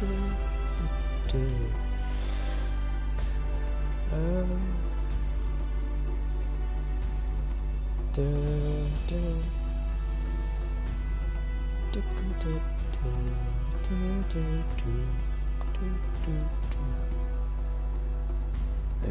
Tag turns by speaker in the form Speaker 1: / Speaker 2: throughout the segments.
Speaker 1: There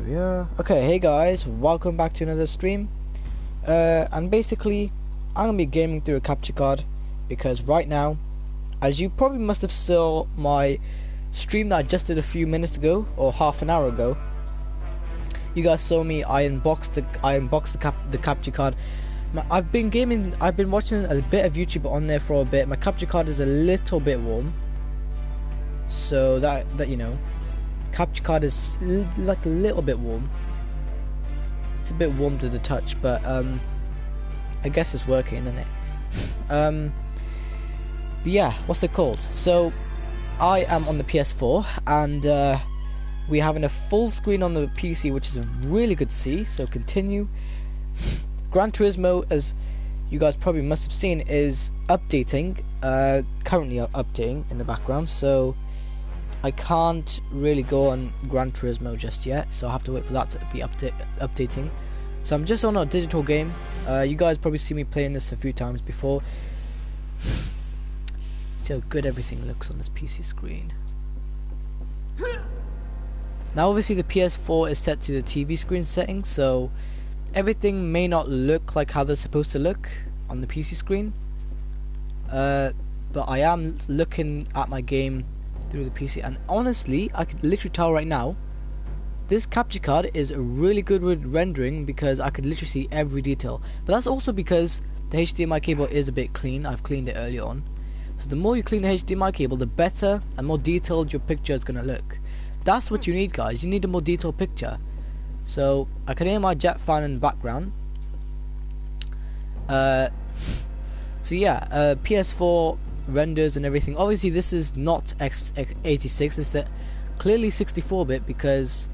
Speaker 1: we are. Okay, hey guys, welcome back to another stream. And basically, I'm gonna be gaming through a capture card because right now, as you probably must have saw my stream that I just did a few minutes ago or half an hour ago, you guys saw me. I unboxed the capture card. I've been watching a bit of YouTube on there for a bit. My capture card is a little bit warm, so that you know, capture card is like a little bit warm. It's a bit warm to the touch, but I guess it's working, isn't it? But yeah, what's it called? So I am on the PS4, and we're having a full screen on the PC, which is really good to see. So continue. Gran Turismo, as you guys probably must have seen, is updating, currently updating in the background, so I can't really go on Gran Turismo just yet, so I have to wait for that to be updating. So I'm just on a digital game. You guys probably see me playing this a few times before. See how good everything looks on this PC screen. Now obviously the PS4 is set to the TV screen settings, so everything may not look like how they're supposed to look on the PC screen, but I am looking at my game through the PC, and honestly I could literally tell right now this capture card is really good with rendering because I could literally see every detail. But that's also because the HDMI cable is a bit clean. I've cleaned it earlier on, so the more you clean the HDMI cable, the better and more detailed your picture is gonna look. That's what you need, guys. You need a more detailed picture. So I can hear my jet fan in the background. So yeah, PS4 renders and everything. Obviously this is not x86, it's clearly 64-bit because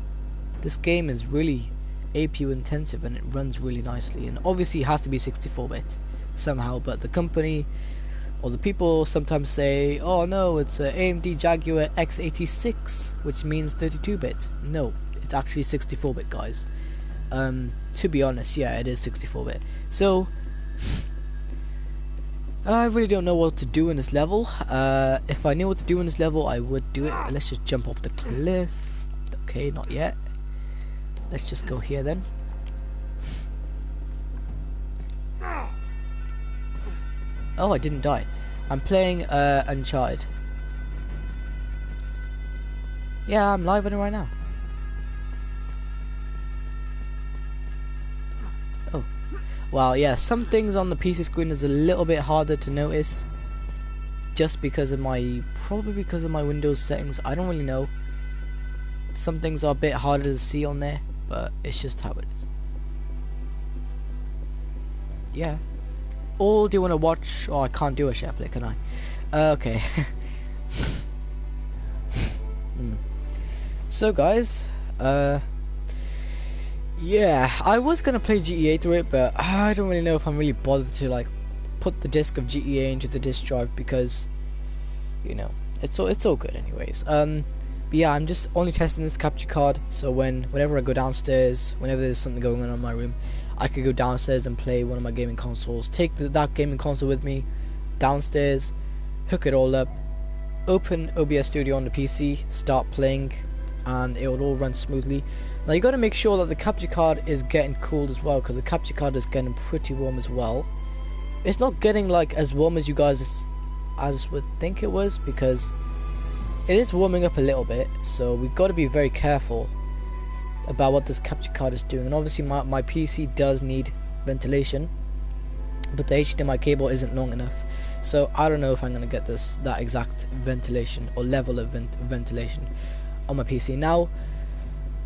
Speaker 1: this game is really APU intensive and it runs really nicely, and obviously it has to be 64-bit somehow, but the company or the people sometimes say, oh no, it's a AMD Jaguar x86, which means 32-bit. No, it's actually 64-bit, guys. To be honest, yeah, it is 64-bit. So I really don't know what to do in this level. If I knew what to do in this level, I would do it. Let's just jump off the cliff. Okay, not yet. Let's just go here then. Oh, I didn't die. I'm playing Uncharted. Yeah, I'm live on it right now. Oh, well, yeah, some things on the PC screen is a little bit harder to notice, just because of probably because of my Windows settings. I don't really know. Some things are a bit harder to see on there, but it's just how it is. Yeah. Or do you want to watch? Oh, I can't do a share play, can I? Okay. So guys, yeah, I was gonna play GTA through it, but I don't really know if I'm really bothered to like put the disc of GTA into the disc drive, because you know it's all good anyways. But yeah, I'm just only testing this capture card, so whenever I go downstairs, whenever there's something going on in my room, I could go downstairs and play one of my gaming consoles, take that gaming console with me downstairs, hook it all up, open OBS Studio on the PC, start playing, and it will all run smoothly. Now you got to make sure that the capture card is getting cooled as well, because the capture card is getting pretty warm as well. It's not getting like as warm as you guys as would think it was, because it is warming up a little bit, so we've got to be very careful about what this capture card is doing. And obviously my PC does need ventilation, but the HDMI cable isn't long enough, so I don't know if I'm gonna get that exact ventilation or level of ventilation on my PC. Now,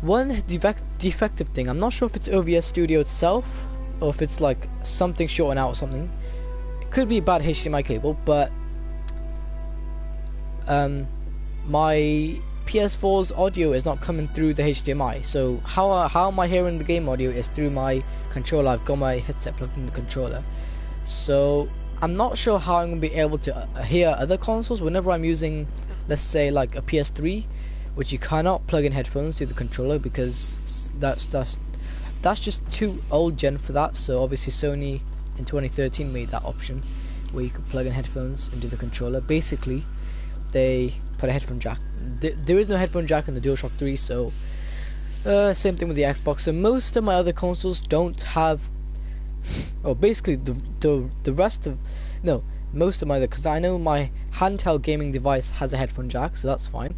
Speaker 1: one defective thing, I'm not sure if it's OBS Studio itself or if it's like something shorting out or something. It could be a bad HDMI cable, but my PS4's audio is not coming through the HDMI. So how am I hearing the game audio is through my controller. I've got my headset plugged in the controller, so I'm not sure how I'm gonna be able to hear other consoles whenever I'm using let's say like a PS3, which you cannot plug in headphones to the controller because that's just too old gen for that. So obviously Sony in 2013 made that option where you could plug in headphones into the controller. Basically, they put a headphone jack. There is no headphone jack in the DualShock 3, so same thing with the Xbox. So most of my other consoles don't have. Oh, basically the rest of most of my other, because I know my handheld gaming device has a headphone jack, so that's fine.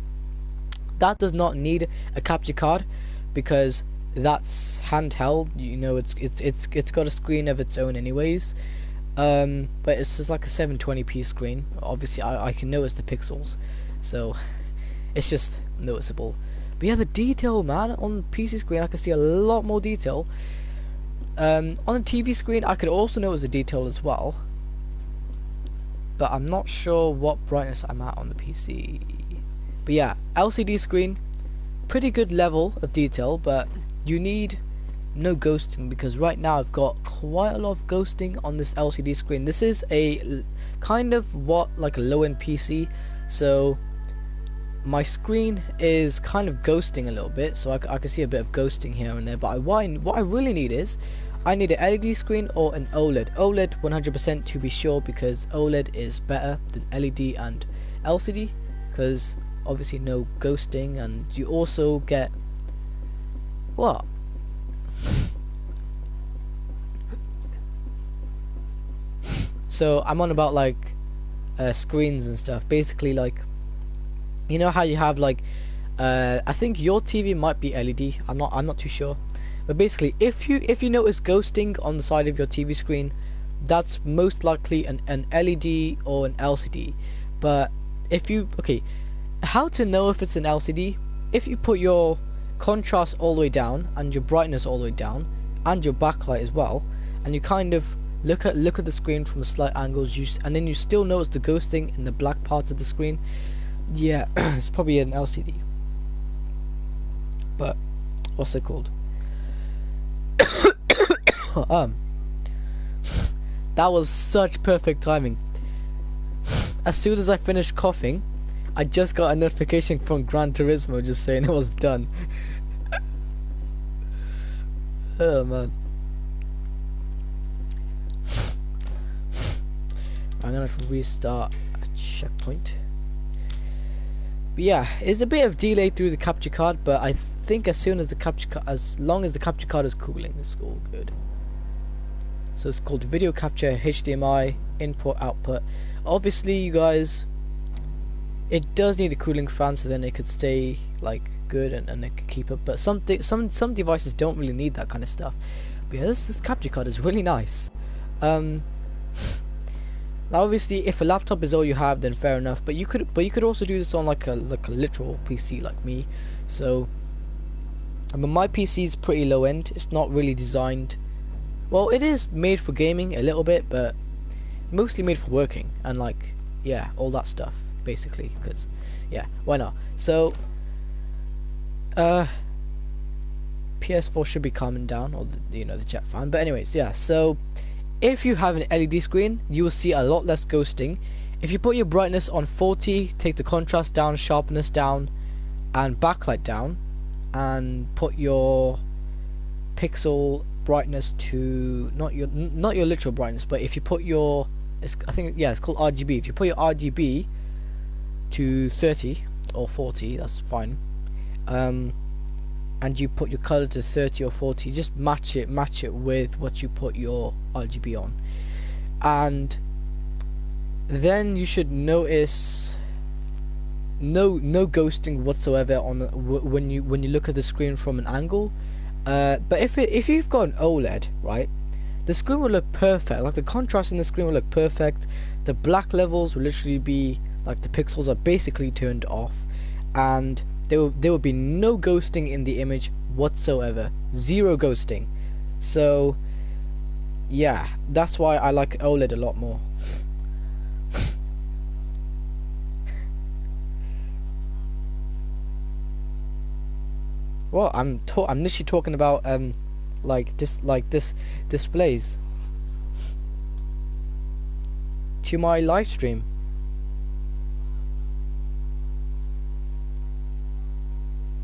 Speaker 1: That does not need a capture card because that's handheld. You know, it's got a screen of its own anyways. But it's just like a 720p screen. Obviously, I can notice the pixels, so it's just noticeable. But yeah, the detail, man, on the PC screen, I can see a lot more detail. On the TV screen, I could also notice the detail as well, but I'm not sure what brightness I'm at on the PC. But yeah, LCD screen, pretty good level of detail, but you need no ghosting, because right now I've got quite a lot of ghosting on this LCD screen. This is a kind of like a low-end PC, so my screen is kind of ghosting a little bit, so I can see a bit of ghosting here and there. But what I really need is, I need an LED screen or an OLED. OLED 100% to be sure, because OLED is better than LED and LCD, because obviously no ghosting, and you also get what? So I'm on about like screens and stuff. Basically, like, you know how you have like I think your TV might be LED. I'm not too sure. But basically, if you notice ghosting on the side of your TV screen, that's most likely an LED or an LCD. But how to know if it's an LCD? If you put your contrast all the way down and your brightness all the way down and your backlight as well, and you kind of look at the screen from slight angles, and then you still notice the ghosting in the black part of the screen, yeah, it's probably an LCD. But what's it called? That was such perfect timing. As soon as I finished coughing, I just got a notification from Gran Turismo just saying it was done. Oh man. I'm gonna restart a checkpoint. But yeah, it's a bit of delay through the capture card, but I think as long as the capture card is cooling, it's all good. So it's called video capture HDMI input output. Obviously, you guys, it does need a cooling fan, so then it could stay like good and it could keep up. But some devices don't really need that kind of stuff. But yeah, this capture card is really nice. Now obviously, if a laptop is all you have, then fair enough. But you could also do this on like a literal PC like me. So, I mean, my PC is pretty low end. It's not really designed. Well, it is made for gaming a little bit, but mostly made for working and like, yeah, all that stuff basically. Because yeah, why not? So, PS4 should be calming down, or the jet fan. But anyways, yeah. So, if you have an LED screen, you will see a lot less ghosting. If you put your brightness on 40, take the contrast down, sharpness down, and backlight down, and put your pixel brightness to not your literal brightness, but if you put your, it's called RGB. If you put your RGB to 30 or 40, that's fine. And you put your color to 30 or 40, just match it with what you put your RGB on, and then you should notice no ghosting whatsoever on when you look at the screen from an angle. But if you've got an OLED, right, the screen will look perfect. Like the contrast in the screen will look perfect. The black levels will literally be like the pixels are basically turned off, and there will be no ghosting in the image whatsoever. Zero ghosting. So yeah, that's why I like OLED a lot more. Well, I'm literally talking about this displays to my live stream.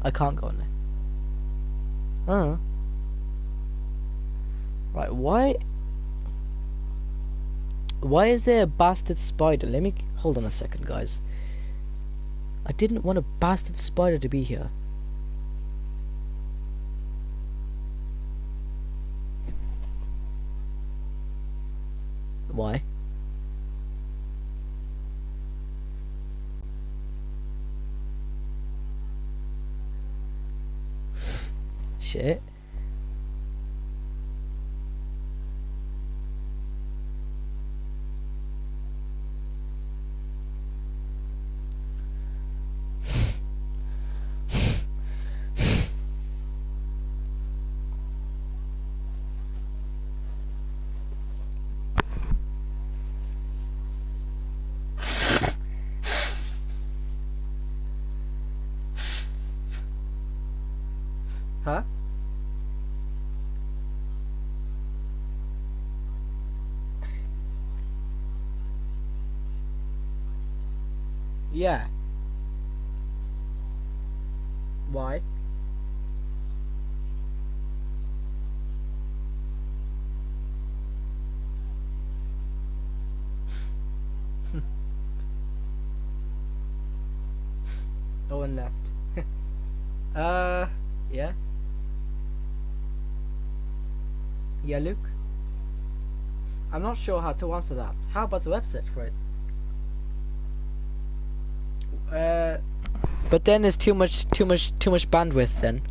Speaker 1: I can't go in there. Right, why is there a bastard spider? Let me hold on a second, guys. I didn't want a bastard spider to be here. Why? Shit. Huh? Yeah. Why? Owen left. Yeah. Yeah, Luke? I'm not sure how to answer that. How about the website for it? But then there's too much bandwidth then.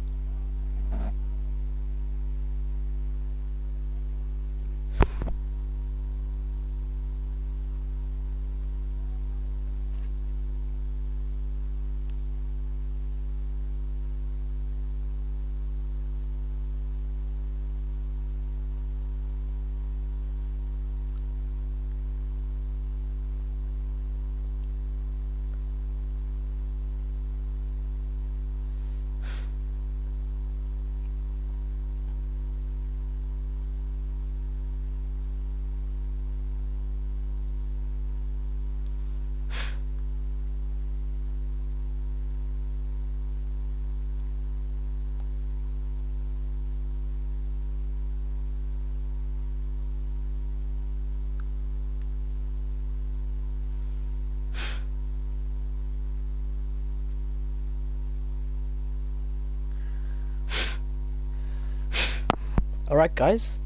Speaker 1: Alright guys,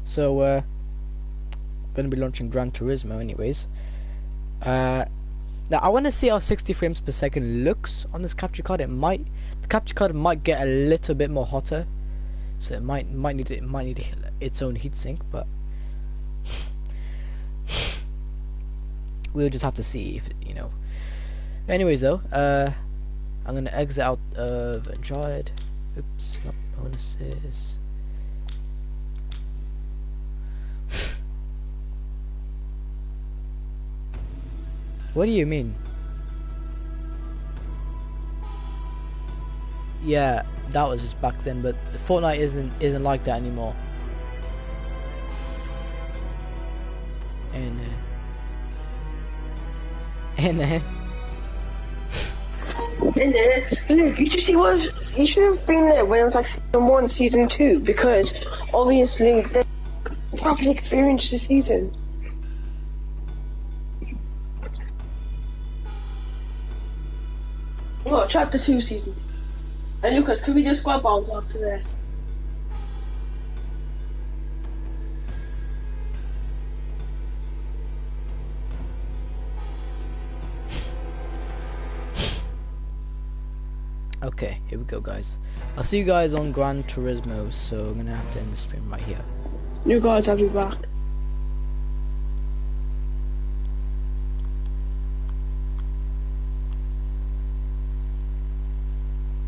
Speaker 1: so gonna be launching Gran Turismo anyways. Now I wanna see how 60 frames per second looks on this capture card. The capture card might get a little bit more hotter, so it might need its own heatsink, but we'll just have to see if anyways though, I'm gonna exit out of Uncharted. Oops, not bonuses. What do you mean? Yeah, that was just back then, but Fortnite isn't like that anymore. And
Speaker 2: Luke, you should have been there when it was like season 1, season 2, because obviously they probably experienced the season. Well, chapter 2 seasons. And Lucas, could we do squad balls after that?
Speaker 1: okay, here we go guys. I'll see you guys on Gran Turismo, so I'm gonna have to end the stream right here.
Speaker 2: You guys, I'll be back.